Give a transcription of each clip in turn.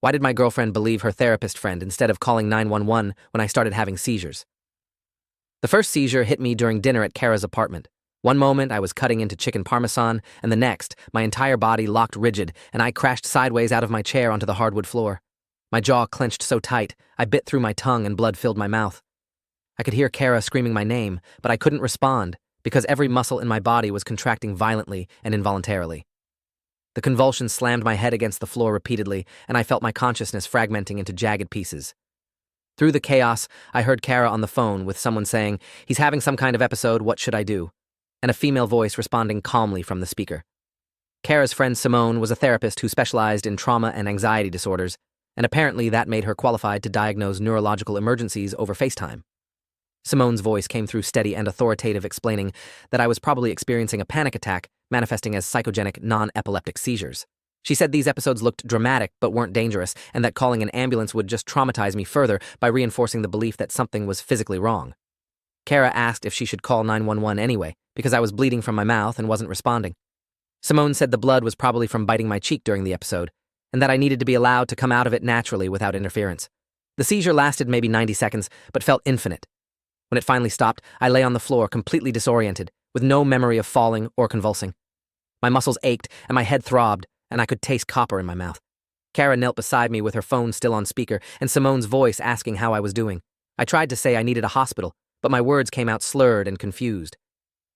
Why did my girlfriend believe her therapist friend instead of calling 911 when I started having seizures? The first seizure hit me during dinner at Kara's apartment. One moment, I was cutting into chicken parmesan, and the next, my entire body locked rigid, and I crashed sideways out of my chair onto the hardwood floor. My jaw clenched so tight, I bit through my tongue and blood filled my mouth. I could hear Kara screaming my name, but I couldn't respond because every muscle in my body was contracting violently and involuntarily. The convulsions slammed my head against the floor repeatedly, and I felt my consciousness fragmenting into jagged pieces. Through the chaos, I heard Kara on the phone with someone saying, "He's having some kind of episode, what should I do?" and a female voice responding calmly from the speaker. Kara's friend Simone was a therapist who specialized in trauma and anxiety disorders, and apparently that made her qualified to diagnose neurological emergencies over FaceTime. Simone's voice came through steady and authoritative, explaining that I was probably experiencing a panic attack manifesting as psychogenic non-epileptic seizures. She said these episodes looked dramatic but weren't dangerous, and that calling an ambulance would just traumatize me further by reinforcing the belief that something was physically wrong. Kara asked if she should call 911 anyway, because I was bleeding from my mouth and wasn't responding. Simone said the blood was probably from biting my cheek during the episode, and that I needed to be allowed to come out of it naturally without interference. The seizure lasted maybe 90 seconds, but felt infinite. When it finally stopped, I lay on the floor completely disoriented, with no memory of falling or convulsing. My muscles ached and my head throbbed, and I could taste copper in my mouth. Kara knelt beside me with her phone still on speaker and Simone's voice asking how I was doing. I tried to say I needed a hospital, but my words came out slurred and confused.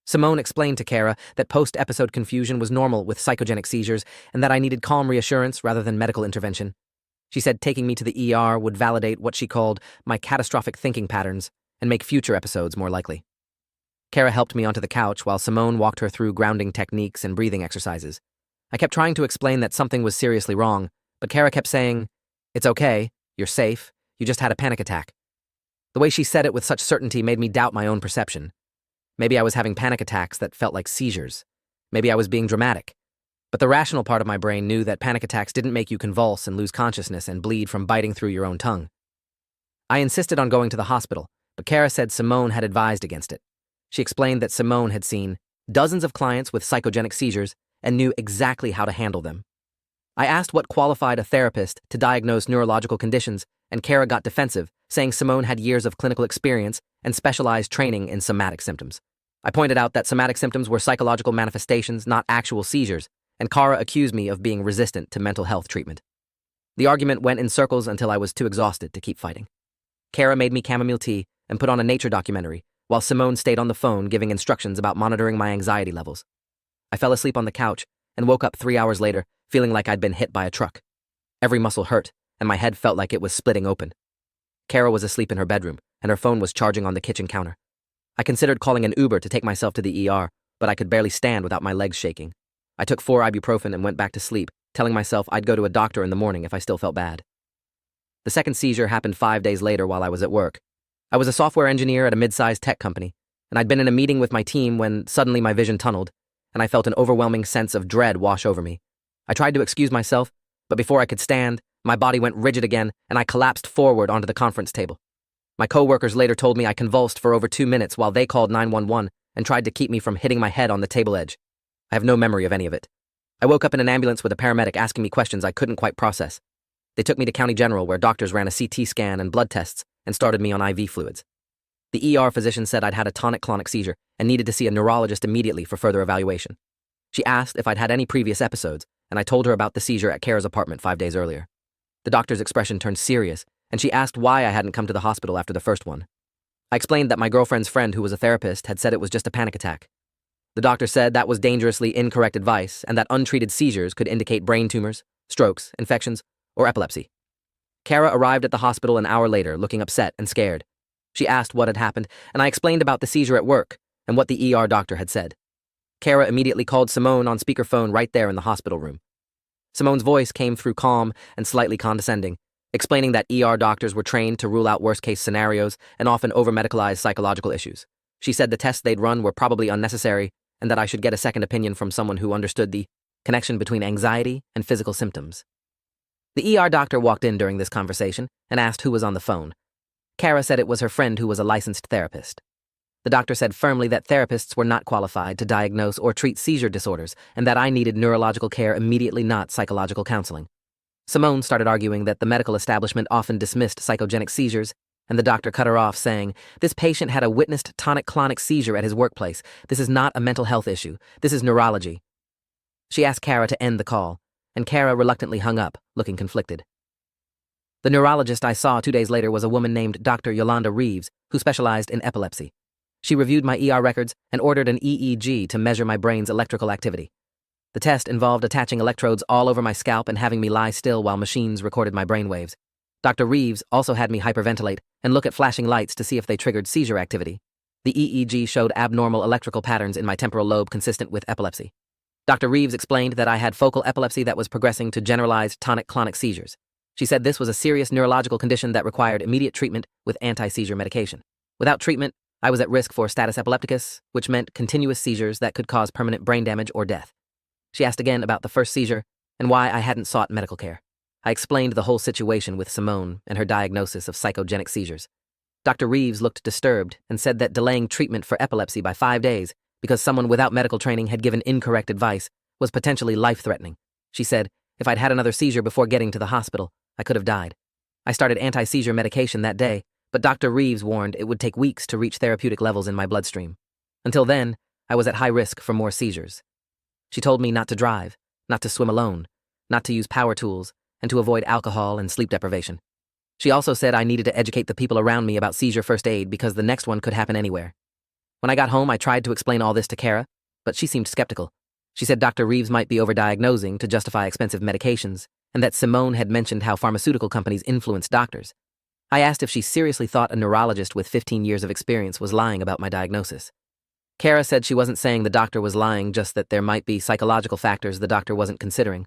Simone explained to Kara that post-episode confusion was normal with psychogenic seizures and that I needed calm reassurance rather than medical intervention. She said taking me to the ER would validate what she called my catastrophic thinking patterns and make future episodes more likely. Kara helped me onto the couch while Simone walked her through grounding techniques and breathing exercises. I kept trying to explain that something was seriously wrong, but Kara kept saying, "It's okay, you're safe, you just had a panic attack." The way she said it with such certainty made me doubt my own perception. Maybe I was having panic attacks that felt like seizures. Maybe I was being dramatic. But the rational part of my brain knew that panic attacks didn't make you convulse and lose consciousness and bleed from biting through your own tongue. I insisted on going to the hospital, but Kara said Simone had advised against it. She explained that Simone had seen dozens of clients with psychogenic seizures and knew exactly how to handle them. I asked what qualified a therapist to diagnose neurological conditions, and Kara got defensive, saying Simone had years of clinical experience and specialized training in somatic symptoms. I pointed out that somatic symptoms were psychological manifestations, not actual seizures, and Kara accused me of being resistant to mental health treatment. The argument went in circles until I was too exhausted to keep fighting. Kara made me chamomile tea and put on a nature documentary, while Simone stayed on the phone giving instructions about monitoring my anxiety levels. I fell asleep on the couch and woke up 3 hours later, feeling like I'd been hit by a truck. Every muscle hurt, and my head felt like it was splitting open. Kara was asleep in her bedroom, and her phone was charging on the kitchen counter. I considered calling an Uber to take myself to the ER, but I could barely stand without my legs shaking. I took 4 ibuprofen and went back to sleep, telling myself I'd go to a doctor in the morning if I still felt bad. The second seizure happened 5 days later while I was at work. I was a software engineer at a mid-sized tech company, and I'd been in a meeting with my team when suddenly my vision tunneled, and I felt an overwhelming sense of dread wash over me. I tried to excuse myself, but before I could stand, my body went rigid again, and I collapsed forward onto the conference table. My coworkers later told me I convulsed for over 2 minutes while they called 911 and tried to keep me from hitting my head on the table edge. I have no memory of any of it. I woke up in an ambulance with a paramedic asking me questions I couldn't quite process. They took me to County General where doctors ran a CT scan and blood tests and started me on IV fluids. The ER physician said I'd had a tonic-clonic seizure and needed to see a neurologist immediately for further evaluation. She asked if I'd had any previous episodes, and I told her about the seizure at Kara's apartment 5 days earlier. The doctor's expression turned serious, and she asked why I hadn't come to the hospital after the first one. I explained that my girlfriend's friend, who was a therapist, had said it was just a panic attack. The doctor said that was dangerously incorrect advice and that untreated seizures could indicate brain tumors, strokes, infections, or epilepsy. Kara arrived at the hospital an hour later, looking upset and scared. She asked what had happened, and I explained about the seizure at work and what the ER doctor had said. Kara immediately called Simone on speakerphone right there in the hospital room. Simone's voice came through calm and slightly condescending, explaining that ER doctors were trained to rule out worst-case scenarios and often over-medicalize psychological issues. She said the tests they'd run were probably unnecessary and that I should get a second opinion from someone who understood the connection between anxiety and physical symptoms. The ER doctor walked in during this conversation and asked who was on the phone. Kara said it was her friend who was a licensed therapist. The doctor said firmly that therapists were not qualified to diagnose or treat seizure disorders and that I needed neurological care immediately, not psychological counseling. Simone started arguing that the medical establishment often dismissed psychogenic seizures, and the doctor cut her off, saying, "This patient had a witnessed tonic-clonic seizure at his workplace. This is not a mental health issue. This is neurology." She asked Kara to end the call, and Kara reluctantly hung up, looking conflicted. The neurologist I saw 2 days later was a woman named Dr. Yolanda Reeves, who specialized in epilepsy. She reviewed my ER records and ordered an EEG to measure my brain's electrical activity. The test involved attaching electrodes all over my scalp and having me lie still while machines recorded my brainwaves. Dr. Reeves also had me hyperventilate and look at flashing lights to see if they triggered seizure activity. The EEG showed abnormal electrical patterns in my temporal lobe consistent with epilepsy. Dr. Reeves explained that I had focal epilepsy that was progressing to generalized tonic-clonic seizures. She said this was a serious neurological condition that required immediate treatment with anti-seizure medication. Without treatment, I was at risk for status epilepticus, which meant continuous seizures that could cause permanent brain damage or death. She asked again about the first seizure and why I hadn't sought medical care. I explained the whole situation with Simone and her diagnosis of psychogenic seizures. Dr. Reeves looked disturbed and said that delaying treatment for epilepsy by 5 days because someone without medical training had given incorrect advice was potentially life-threatening. She said, if I'd had another seizure before getting to the hospital, I could have died. I started anti-seizure medication that day, but Dr. Reeves warned it would take weeks to reach therapeutic levels in my bloodstream. Until then, I was at high risk for more seizures. She told me not to drive, not to swim alone, not to use power tools, and to avoid alcohol and sleep deprivation. She also said I needed to educate the people around me about seizure first aid because the next one could happen anywhere. When I got home, I tried to explain all this to Kara, but she seemed skeptical. She said Dr. Reeves might be overdiagnosing to justify expensive medications, and that Simone had mentioned how pharmaceutical companies influence doctors. I asked if she seriously thought a neurologist with 15 years of experience was lying about my diagnosis. Kara said she wasn't saying the doctor was lying, just that there might be psychological factors the doctor wasn't considering.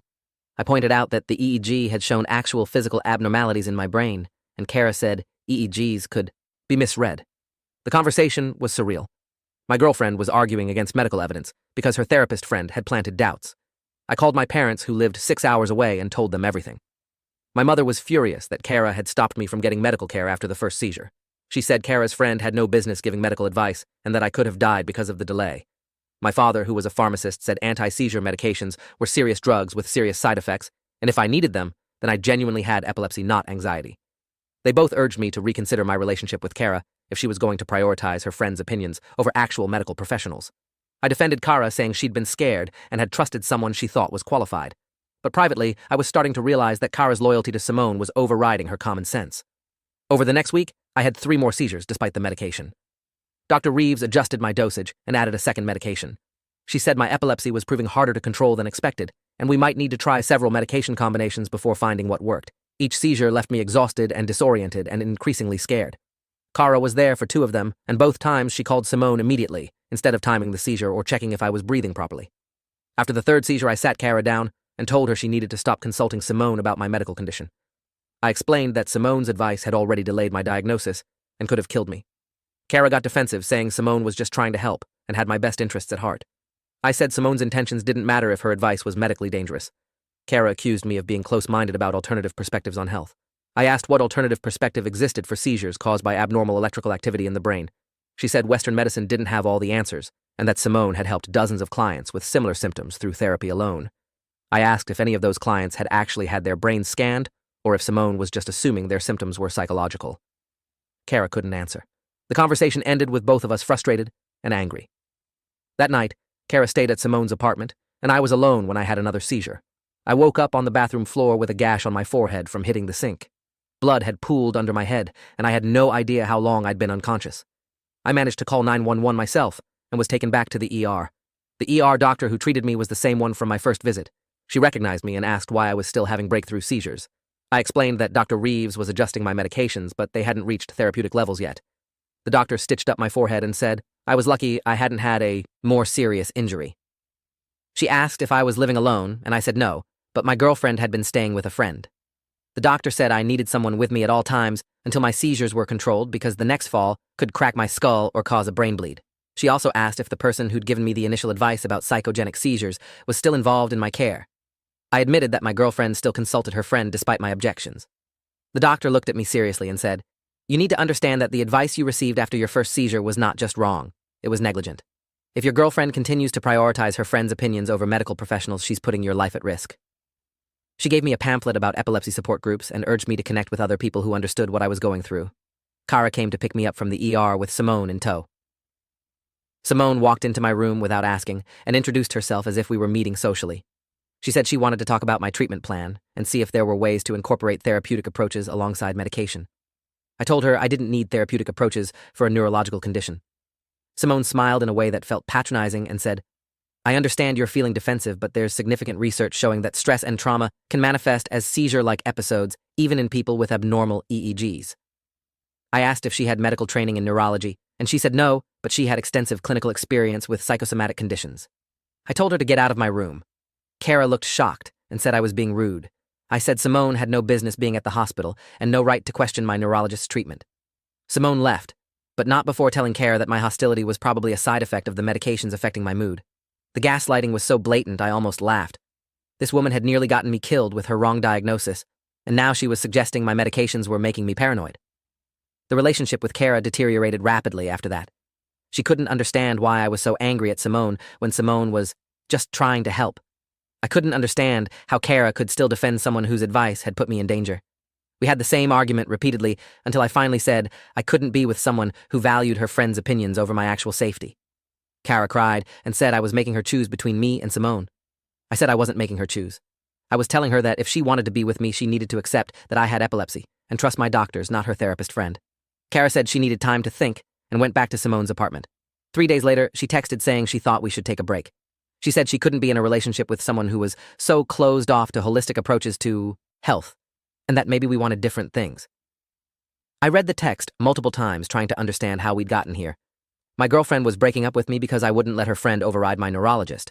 I pointed out that the EEG had shown actual physical abnormalities in my brain, and Kara said EEGs could be misread. The conversation was surreal. My girlfriend was arguing against medical evidence because her therapist friend had planted doubts. I called my parents, who lived 6 hours away, and told them everything. My mother was furious that Kara had stopped me from getting medical care after the first seizure. She said Kara's friend had no business giving medical advice and that I could have died because of the delay. My father, who was a pharmacist, said anti-seizure medications were serious drugs with serious side effects, and if I needed them, then I genuinely had epilepsy, not anxiety. They both urged me to reconsider my relationship with Kara if she was going to prioritize her friend's opinions over actual medical professionals. I defended Kara, saying she'd been scared and had trusted someone she thought was qualified. But privately, I was starting to realize that Kara's loyalty to Simone was overriding her common sense. Over the next week, I had 3 more seizures despite the medication. Dr. Reeves adjusted my dosage and added a second medication. She said my epilepsy was proving harder to control than expected, and we might need to try several medication combinations before finding what worked. Each seizure left me exhausted and disoriented and increasingly scared. Kara was there for 2 of them, and both times she called Simone immediately, instead of timing the seizure or checking if I was breathing properly. After the 3rd seizure, I sat Kara down and told her she needed to stop consulting Simone about my medical condition. I explained that Simone's advice had already delayed my diagnosis and could have killed me. Kara got defensive, saying Simone was just trying to help and had my best interests at heart. I said Simone's intentions didn't matter if her advice was medically dangerous. Kara accused me of being close-minded about alternative perspectives on health. I asked what alternative perspective existed for seizures caused by abnormal electrical activity in the brain. She said Western medicine didn't have all the answers, and that Simone had helped dozens of clients with similar symptoms through therapy alone. I asked if any of those clients had actually had their brains scanned, or if Simone was just assuming their symptoms were psychological. Kara couldn't answer. The conversation ended with both of us frustrated and angry. That night, Kara stayed at Simone's apartment, and I was alone when I had another seizure. I woke up on the bathroom floor with a gash on my forehead from hitting the sink. Blood had pooled under my head, and I had no idea how long I'd been unconscious. I managed to call 911 myself and was taken back to the ER. The ER doctor who treated me was the same one from my first visit. She recognized me and asked why I was still having breakthrough seizures. I explained that Dr. Reeves was adjusting my medications, but they hadn't reached therapeutic levels yet. The doctor stitched up my forehead and said I was lucky I hadn't had a more serious injury. She asked if I was living alone, and I said no, but my girlfriend had been staying with a friend. The doctor said I needed someone with me at all times until my seizures were controlled because the next fall could crack my skull or cause a brain bleed. She also asked if the person who'd given me the initial advice about psychogenic seizures was still involved in my care. I admitted that my girlfriend still consulted her friend despite my objections. The doctor looked at me seriously and said, "You need to understand that the advice you received after your first seizure was not just wrong, it was negligent. If your girlfriend continues to prioritize her friend's opinions over medical professionals, she's putting your life at risk." She gave me a pamphlet about epilepsy support groups and urged me to connect with other people who understood what I was going through. Kara came to pick me up from the ER with Simone in tow. Simone walked into my room without asking and introduced herself as if we were meeting socially. She said she wanted to talk about my treatment plan and see if there were ways to incorporate therapeutic approaches alongside medication. I told her I didn't need therapeutic approaches for a neurological condition. Simone smiled in a way that felt patronizing and said, "I understand you're feeling defensive, but there's significant research showing that stress and trauma can manifest as seizure-like episodes even in people with abnormal EEGs." I asked if she had medical training in neurology, and she said no, but she had extensive clinical experience with psychosomatic conditions. I told her to get out of my room. Kara looked shocked and said I was being rude. I said Simone had no business being at the hospital and no right to question my neurologist's treatment. Simone left, but not before telling Kara that my hostility was probably a side effect of the medications affecting my mood. The gaslighting was so blatant I almost laughed. This woman had nearly gotten me killed with her wrong diagnosis, and now she was suggesting my medications were making me paranoid. The relationship with Kara deteriorated rapidly after that. She couldn't understand why I was so angry at Simone when Simone was just trying to help. I couldn't understand how Kara could still defend someone whose advice had put me in danger. We had the same argument repeatedly until I finally said I couldn't be with someone who valued her friend's opinions over my actual safety. Kara cried and said I was making her choose between me and Simone. I said I wasn't making her choose. I was telling her that if she wanted to be with me, she needed to accept that I had epilepsy and trust my doctors, not her therapist friend. Kara said she needed time to think and went back to Simone's apartment. 3 days later, she texted saying she thought we should take a break. She said she couldn't be in a relationship with someone who was so closed off to holistic approaches to health, and that maybe we wanted different things. I read the text multiple times trying to understand how we'd gotten here. My girlfriend was breaking up with me because I wouldn't let her friend override my neurologist.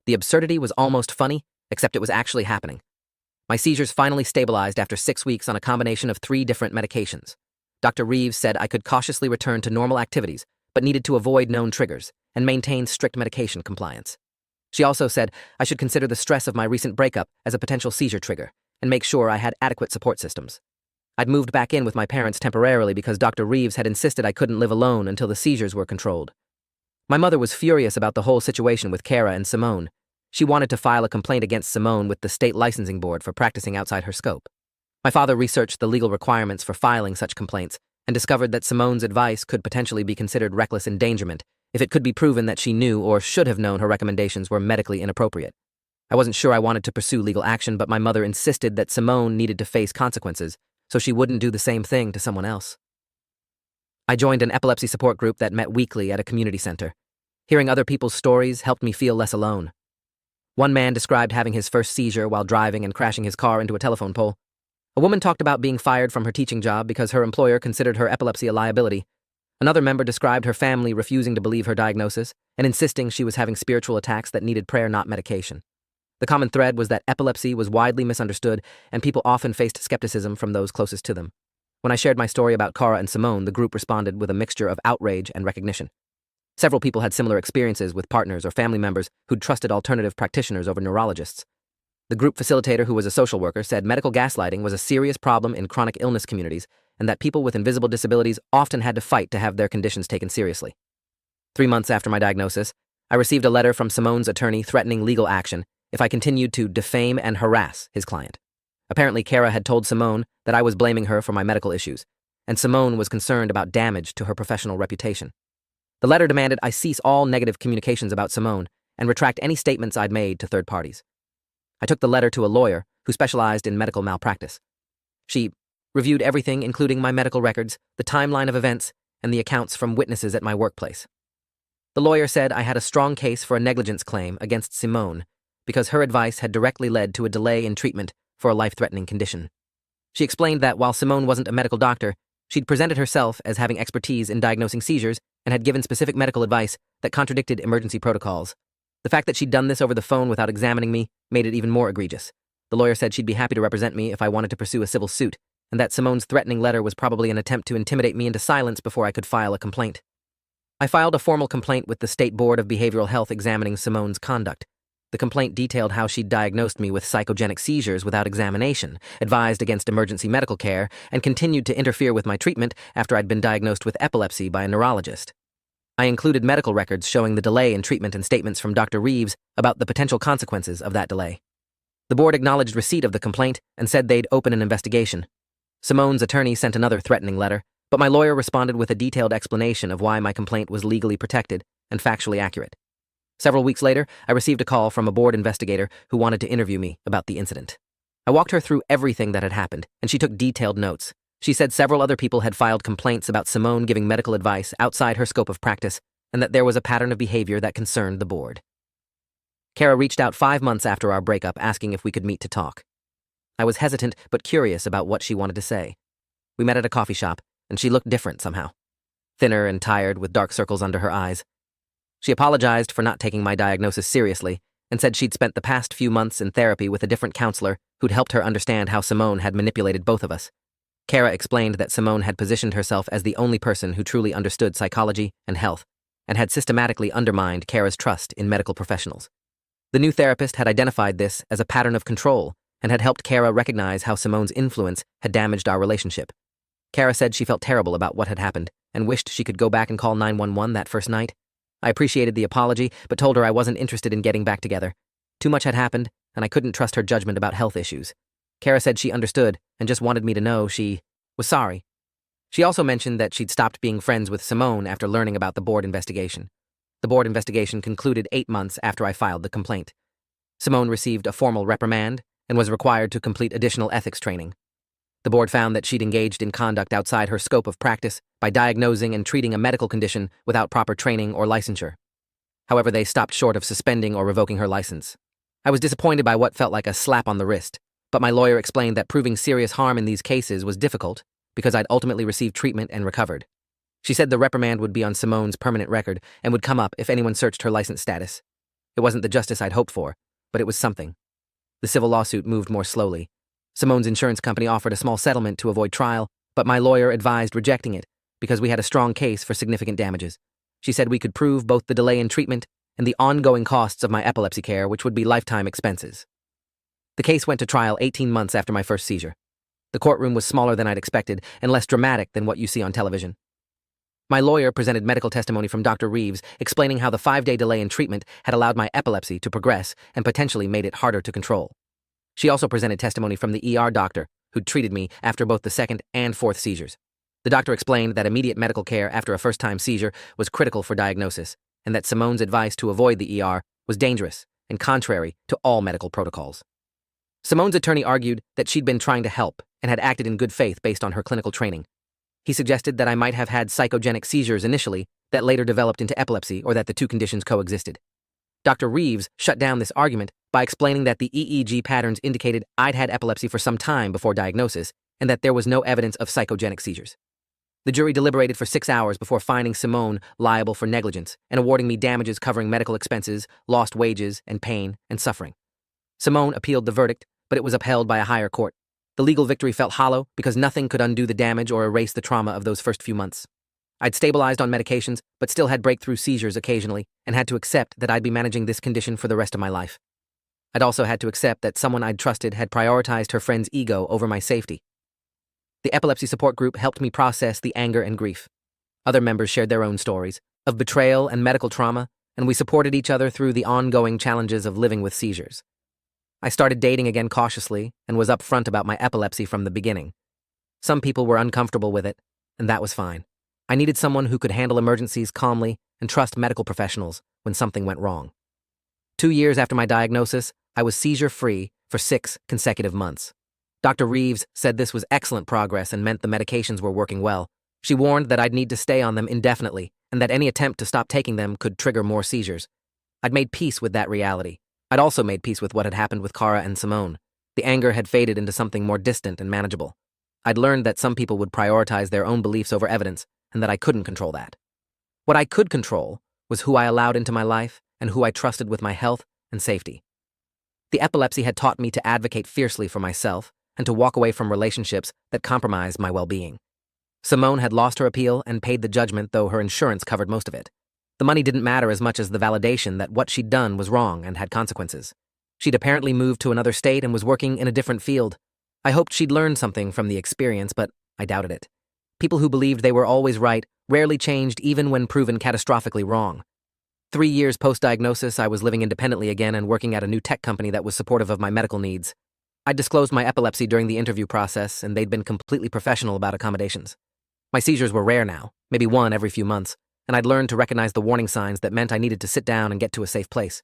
The absurdity was almost funny, except it was actually happening. My seizures finally stabilized after 6 weeks on a combination of 3 different medications. Dr. Reeves said I could cautiously return to normal activities, but needed to avoid known triggers and maintain strict medication compliance. She also said I should consider the stress of my recent breakup as a potential seizure trigger and make sure I had adequate support systems. I'd moved back in with my parents temporarily because Dr. Reeves had insisted I couldn't live alone until the seizures were controlled. My mother was furious about the whole situation with Kara and Simone. She wanted to file a complaint against Simone with the state licensing board for practicing outside her scope. My father researched the legal requirements for filing such complaints and discovered that Simone's advice could potentially be considered reckless endangerment if it could be proven that she knew or should have known her recommendations were medically inappropriate. I wasn't sure I wanted to pursue legal action, but my mother insisted that Simone needed to face consequences so she wouldn't do the same thing to someone else. I joined an epilepsy support group that met weekly at a community center. Hearing other people's stories helped me feel less alone. One man described having his first seizure while driving and crashing his car into a telephone pole. A woman talked about being fired from her teaching job because her employer considered her epilepsy a liability. Another member described her family refusing to believe her diagnosis and insisting she was having spiritual attacks that needed prayer, not medication. The common thread was that epilepsy was widely misunderstood and people often faced skepticism from those closest to them. When I shared my story about Kara and Simone, the group responded with a mixture of outrage and recognition. Several people had similar experiences with partners or family members who'd trusted alternative practitioners over neurologists. The group facilitator, who was a social worker, said medical gaslighting was a serious problem in chronic illness communities and that people with invisible disabilities often had to fight to have their conditions taken seriously. 3 months after my diagnosis, I received a letter from Simone's attorney threatening legal action if I continued to defame and harass his client. Apparently, Kara had told Simone that I was blaming her for my medical issues, and Simone was concerned about damage to her professional reputation. The letter demanded I cease all negative communications about Simone and retract any statements I'd made to third parties. I took the letter to a lawyer who specialized in medical malpractice. She reviewed everything, including my medical records, the timeline of events, and the accounts from witnesses at my workplace. The lawyer said I had a strong case for a negligence claim against Simone because her advice had directly led to a delay in treatment for a life-threatening condition. She explained that while Simone wasn't a medical doctor, she'd presented herself as having expertise in diagnosing seizures and had given specific medical advice that contradicted emergency protocols. The fact that she'd done this over the phone without examining me made it even more egregious. The lawyer said she'd be happy to represent me if I wanted to pursue a civil suit, and that Simone's threatening letter was probably an attempt to intimidate me into silence before I could file a complaint. I filed a formal complaint with the State Board of Behavioral Health examining Simone's conduct. The complaint detailed how she'd diagnosed me with psychogenic seizures without examination, advised against emergency medical care, and continued to interfere with my treatment after I'd been diagnosed with epilepsy by a neurologist. I included medical records showing the delay in treatment and statements from Dr. Reeves about the potential consequences of that delay. The board acknowledged receipt of the complaint and said they'd open an investigation. Simone's attorney sent another threatening letter, but my lawyer responded with a detailed explanation of why my complaint was legally protected and factually accurate. Several weeks later, I received a call from a board investigator who wanted to interview me about the incident. I walked her through everything that had happened, and she took detailed notes. She said several other people had filed complaints about Simone giving medical advice outside her scope of practice, and that there was a pattern of behavior that concerned the board. Kara reached out 5 months after our breakup asking if we could meet to talk. I was hesitant but curious about what she wanted to say. We met at a coffee shop, and she looked different somehow. Thinner and tired with dark circles under her eyes. She apologized for not taking my diagnosis seriously and said she'd spent the past few months in therapy with a different counselor who'd helped her understand how Simone had manipulated both of us. Kara explained that Simone had positioned herself as the only person who truly understood psychology and health and had systematically undermined Kara's trust in medical professionals. The new therapist had identified this as a pattern of control and had helped Kara recognize how Simone's influence had damaged our relationship. Kara said she felt terrible about what had happened and wished she could go back and call 911 that first night. I appreciated the apology, but told her I wasn't interested in getting back together. Too much had happened, and I couldn't trust her judgment about health issues. Kara said she understood and just wanted me to know she was sorry. She also mentioned that she'd stopped being friends with Simone after learning about the board investigation. The board investigation concluded 8 months after I filed the complaint. Simone received a formal reprimand and was required to complete additional ethics training. The board found that she'd engaged in conduct outside her scope of practice by diagnosing and treating a medical condition without proper training or licensure. However, they stopped short of suspending or revoking her license. I was disappointed by what felt like a slap on the wrist, but my lawyer explained that proving serious harm in these cases was difficult because I'd ultimately received treatment and recovered. She said the reprimand would be on Simone's permanent record and would come up if anyone searched her license status. It wasn't the justice I'd hoped for, but it was something. The civil lawsuit moved more slowly. Simone's insurance company offered a small settlement to avoid trial, but my lawyer advised rejecting it because we had a strong case for significant damages. She said we could prove both the delay in treatment and the ongoing costs of my epilepsy care, which would be lifetime expenses. The case went to trial 18 months after my first seizure. The courtroom was smaller than I'd expected and less dramatic than what you see on television. My lawyer presented medical testimony from Dr. Reeves explaining how the 5-day delay in treatment had allowed my epilepsy to progress and potentially made it harder to control. She also presented testimony from the ER doctor who'd treated me after both the second and fourth seizures. The doctor explained that immediate medical care after a first-time seizure was critical for diagnosis, and that Simone's advice to avoid the ER was dangerous and contrary to all medical protocols. Simone's attorney argued that she'd been trying to help and had acted in good faith based on her clinical training. He suggested that I might have had psychogenic seizures initially that later developed into epilepsy or that the two conditions coexisted. Dr. Reeves shut down this argument by explaining that the EEG patterns indicated I'd had epilepsy for some time before diagnosis and that there was no evidence of psychogenic seizures. The jury deliberated for 6 hours before finding Simone liable for negligence and awarding me damages covering medical expenses, lost wages, and pain and suffering. Simone appealed the verdict, but it was upheld by a higher court. The legal victory felt hollow because nothing could undo the damage or erase the trauma of those first few months. I'd stabilized on medications, but still had breakthrough seizures occasionally and had to accept that I'd be managing this condition for the rest of my life. I'd also had to accept that someone I'd trusted had prioritized her friend's ego over my safety. The epilepsy support group helped me process the anger and grief. Other members shared their own stories of betrayal and medical trauma, and we supported each other through the ongoing challenges of living with seizures. I started dating again cautiously and was upfront about my epilepsy from the beginning. Some people were uncomfortable with it, and that was fine. I needed someone who could handle emergencies calmly and trust medical professionals when something went wrong. 2 years after my diagnosis, I was seizure-free for 6 consecutive months. Dr. Reeves said this was excellent progress and meant the medications were working well. She warned that I'd need to stay on them indefinitely and that any attempt to stop taking them could trigger more seizures. I'd made peace with that reality. I'd also made peace with what had happened with Kara and Simone. The anger had faded into something more distant and manageable. I'd learned that some people would prioritize their own beliefs over evidence and that I couldn't control that. What I could control was who I allowed into my life and who I trusted with my health and safety. The epilepsy had taught me to advocate fiercely for myself and to walk away from relationships that compromised my well-being. Simone had lost her appeal and paid the judgment, though her insurance covered most of it. The money didn't matter as much as the validation that what she'd done was wrong and had consequences. She'd apparently moved to another state and was working in a different field. I hoped she'd learned something from the experience, but I doubted it. People who believed they were always right rarely changed even when proven catastrophically wrong. 3 years post-diagnosis, I was living independently again and working at a new tech company that was supportive of my medical needs. I disclosed my epilepsy during the interview process, and they'd been completely professional about accommodations. My seizures were rare now, maybe one every few months, and I'd learned to recognize the warning signs that meant I needed to sit down and get to a safe place.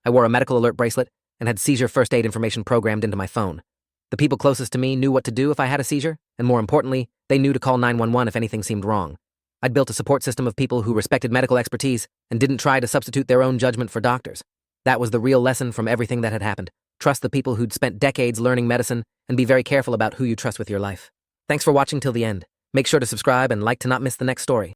I wore a medical alert bracelet and had seizure first aid information programmed into my phone. The people closest to me knew what to do if I had a seizure, and more importantly, they knew to call 911 if anything seemed wrong. I'd built a support system of people who respected medical expertise and didn't try to substitute their own judgment for doctors. That was the real lesson from everything that had happened. Trust the people who'd spent decades learning medicine, and be very careful about who you trust with your life. Thanks for watching till the end. Make sure to subscribe and like to not miss the next story.